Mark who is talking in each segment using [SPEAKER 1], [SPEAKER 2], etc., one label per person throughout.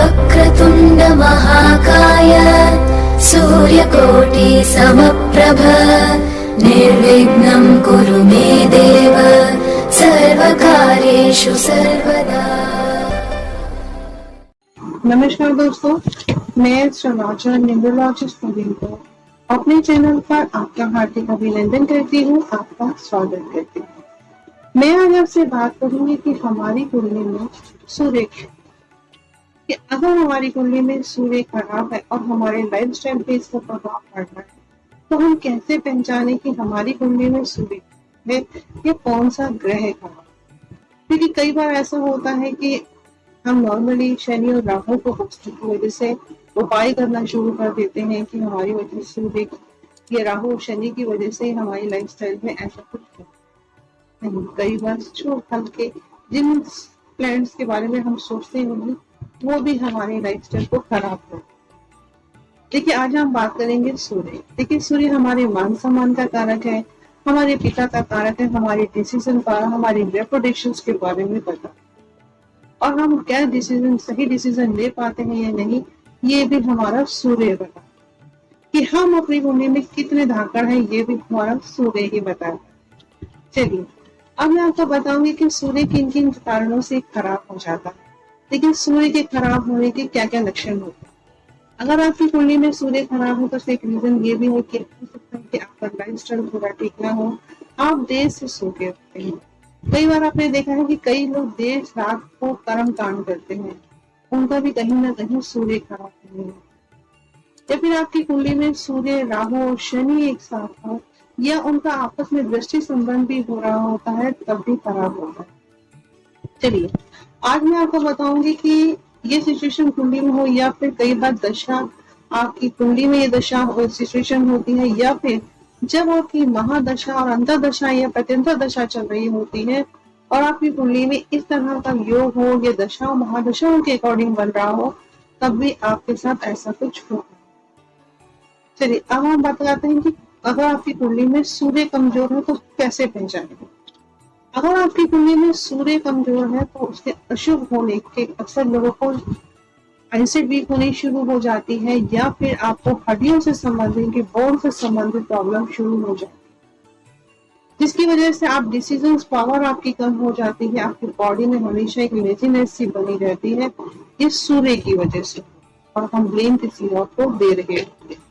[SPEAKER 1] वक्रतुण्ड महाकाय सूर्यकोटि समप्रभ निर्विघ्नं कुरु मे देव सर्वकार्येषु सर्वदा।
[SPEAKER 2] नमस्कार दोस्तों, मैं एस्ट्रोलॉजर न्यूमरोलॉजिस्ट प्रवीण को अपने चैनल पर आपका हार्दिक अभिनंदन करती हूँ, आपका स्वागत करती हूँ। मैं आज आपसे बात करूंगी कि हमारी कुंडली में सूर्य कि अगर हमारी कुंडली में सूर्य खराब है और हमारे लाइफस्टाइल पे इसका प्रभाव पड़ रहा है तो हम कैसे पहचाने कि हमारी कुंडली में सूर्य है या कौन सा ग्रह खराब। क्योंकि कई बार ऐसा होता है कि हम नॉर्मली शनि और राहु को की वजह से उपाय करना शुरू कर देते हैं कि हमारी वजह से सूर्य या राहु और शनि की वजह से हमारी लाइफस्टाइल में ऐसा कुछ नहीं। कई बार जो हल्के जिन प्लैनेट्स के बारे में हम सोचते हैं वो भी हमारी लाइफस्टाइल को खराब कर। देखिए, आज हम बात करेंगे सूर्य। देखिए, सूर्य हमारे मान सम्मान का कारक है, हमारे पिता का कारक है, हमारे डिसीजन का, हमारी रेपुटेशंस के बारे में पता और हम क्या डिसीजन सही डिसीजन ले पाते हैं या नहीं, ये भी हमारा सूर्य बता। कि हम अपनी कुंडली में कितने धाकड़ हैं ये भी हमारा सूर्य ही बताता। चलिए, अब मैं आपको बताऊंगी कि सूर्य किन किन कारणों से खराब हो जाता है। लेकिन सूर्य के खराब होने के क्या क्या लक्षण होते हैं। अगर आपकी कुंडली में सूर्य खराब हो तो एक रीजन ये भी है कि हो सकता है कि आपका लाइफस्टाइल पूरा ठीक ना हो, आप देर से सो के उठते हैं। कई बार आपने देखा है कि कई लोग देर रात को कर्म कांड करते हैं, उनका भी कहीं ना कहीं सूर्य खराब नहीं है। या फिर आपकी कुंडली में सूर्य राहु और शनि एक साथ हो या उनका आपस में दृष्टि संबंध भी हो रहा होता है तब भी खराब होता है। चलिए, आज मैं आपको बताऊंगी कि ये सिचुएशन कुंडली में हो या फिर कई बार दशा आपकी कुंडली में ये दशा सिचुएशन होती है या फिर जब आपकी महादशा और अंतरदशा या प्रत्यंतर दशा चल रही होती है और आपकी कुंडली में इस तरह का योग हो या दशा और महादशाओं के अकॉर्डिंग बन रहा हो तब भी आपके साथ ऐसा कुछ हो। चलिए, अब हम बात करते हैं कि अगर आपकी कुंडली में सूर्य कमजोर है तो कैसे पहचानेंगे। अगर आपकी कुंडली में सूर्य कमजोर है तो उसके अशुभ होने के अक्सर लोगों को एसिड वीक होनी शुरू हो जाती है या फिर आपको हड्डियों से संबंधित बोन से संबंधित प्रॉब्लम शुरू हो जाती है, जिसकी वजह से आप डिसीजन पावर आपकी कम हो जाती है। आपकी बॉडी में हमेशा एक लेजीनेस सी बनी रहती है इस सूर्य की वजह से और हम ब्लेम किसी और को दे रहे होते हैं।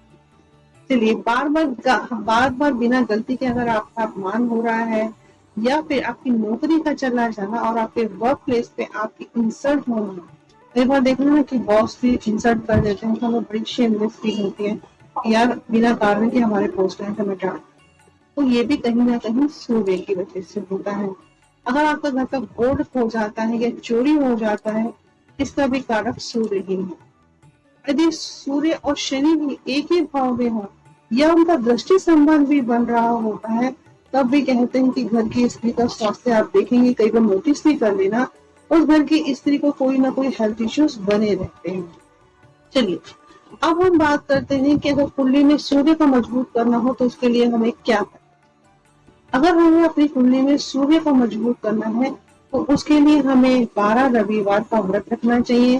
[SPEAKER 2] चलिए, बार बार बिना गलती के अगर आपका अपमान हो रहा है या फिर आपकी नौकरी का चला जाना और आपके वर्क प्लेस पे आपकी इंसल्ट होना, एक बार देखना ना कि बॉस भी इंसल्ट कर देते हैं तो हमें बड़ी शेमलेस फील होती है यार बिना कारण के हमारे पोस्ट है हमें डांट, तो ये भी कहीं ना कहीं सूर्य की वजह से होता है। अगर आपका घर का बोर्ड खो जाता है या चोरी हो जाता है, इसका भी कारक सूर्य ही है। यदि सूर्य और शनि भी एक ही भाव में हो या उनका दृष्टि संबंध भी बन रहा होता है तब भी कहते हैं कि घर की स्त्री का स्वास्थ्य आप देखेंगे, कई बार नोटिस भी कर लेना, उस घर की स्त्री को कोई ना कोई हेल्थ इश्यूज बने रहते हैं। चलिए, अब हम बात करते हैं कि अगर कुंडली में सूर्य को मजबूत करना हो तो उसके लिए हमें क्या करना। अगर हमें अपनी कुंडली में सूर्य को मजबूत करना है तो उसके लिए हमें 12 रविवार का व्रत रखना चाहिए।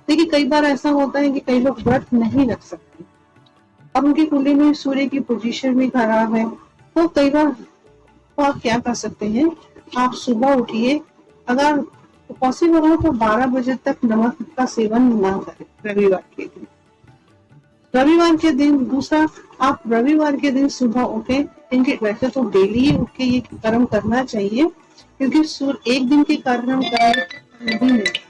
[SPEAKER 2] देखिए, कई बार ऐसा होता है कि कई लोग व्रत नहीं रख सकते, अब उनकी कुंडली में सूर्य की पोजीशन भी खराब है तो कई बार तो आप क्या कर सकते हैं, आप सुबह उठिए, अगर पॉसिबल हो तो 12 बजे तक नमक का सेवन ना करें रविवार के दिन। रविवार के दिन दूसरा, आप रविवार के दिन सुबह उठे, क्योंकि वैसे तो डेली उठ के ये कर्म करना चाहिए क्योंकि सूर्य एक दिन के कर्म करने नहीं मिलता।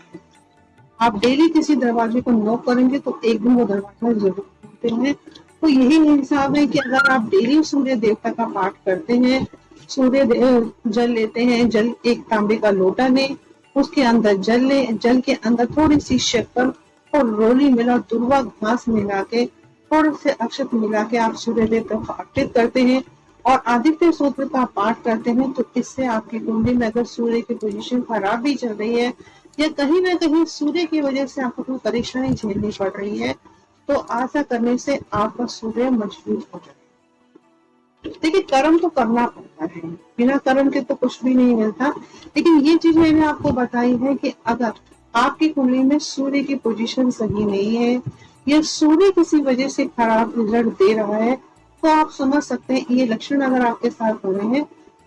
[SPEAKER 2] आप डेली किसी दरवाजे को नॉक करेंगे तो एक दिन वो दरवाजा जरूर खोलते हैं। तो यही हिसाब है कि अगर आप डेली सूर्य देवता का पाठ करते हैं, सूर्य जल लेते हैं, जल एक तांबे का लोटा लें, उसके अंदर जल लें, जल के अंदर थोड़ी सी शक्कर और रोली मिला दुर्वा घास मिला के थोड़े से अक्षत मिला के आप सूर्य देवता को अर्पित करते हैं और आदित्य सूत्र का पाठ करते हैं तो इससे आपकी कुंडली में अगर सूर्य की पोजीशन खराब भी चल रही है या कहीं ना कहीं सूर्य की वजह से आपको कोई परेशानी झेलनी पड़ रही है तो ऐसा करने से आपका सूर्य मजबूत हो जाए। देखिए, कर्म तो करना पड़ता है, बिना कर्म के तो कुछ भी नहीं मिलता। लेकिन ये चीज मैंने आपको बताई है कि अगर आपकी कुंडली में सूर्य की पोजीशन सही नहीं है या सूर्य किसी वजह से खराब रिजल्ट दे रहा है, तो आप समझ सकते हैं ये लक्षण अगर आपके साथ हो रहे हैं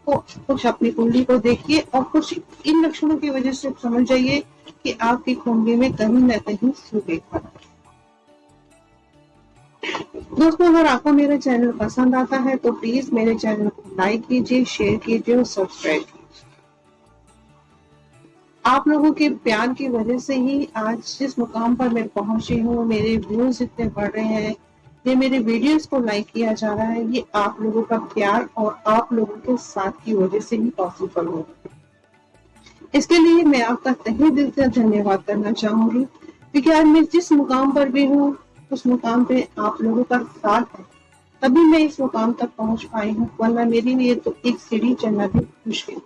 [SPEAKER 2] तो कुछ अपनी कुंडली को देखिए और कुछ इन लक्षणों की वजह से समझ जाइए कि आपकी कुंडली में कहीं न कहीं सूर्य खराब है। दोस्तों, अगर आपको मेरा चैनल पसंद आता है तो प्लीज मेरे चैनल को लाइक कीजिए, शेयर कीजिए और सब्सक्राइब कीजिए। आप लोगों के प्यार की वजह से ही आज जिस मुकाम पर मैं पहुंची हूँ, मेरे व्यूज इतने बढ़ रहे हैं, ये मेरे वीडियोस को लाइक किया जा रहा है, ये आप लोगों का प्यार और आप लोगों के साथ की वजह से ही पॉसिबल हो। इसके लिए मैं आपका तहे दिल से धन्यवाद करना चाहूंगी, क्योंकि आज मैं जिस मुकाम पर भी हूँ उस मुकाम पे आप लोगों का साथ है, तभी मैं इस मुकाम तक पहुंच पाई हूँ, वरना मेरे लिए तो एक सीढ़ी चढ़ना भी मुश्किल।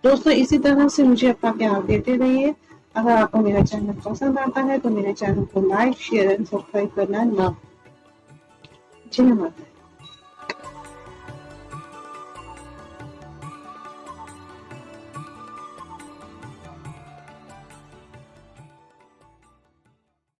[SPEAKER 2] दोस्तों, इसी तरह से मुझे अपना प्यार देते रहिए। अगर आपको मेरा चैनल पसंद आता है तो मेरे चैनल को लाइक, शेयर एंड सब्सक्राइब करना ना भूलें। जय माता।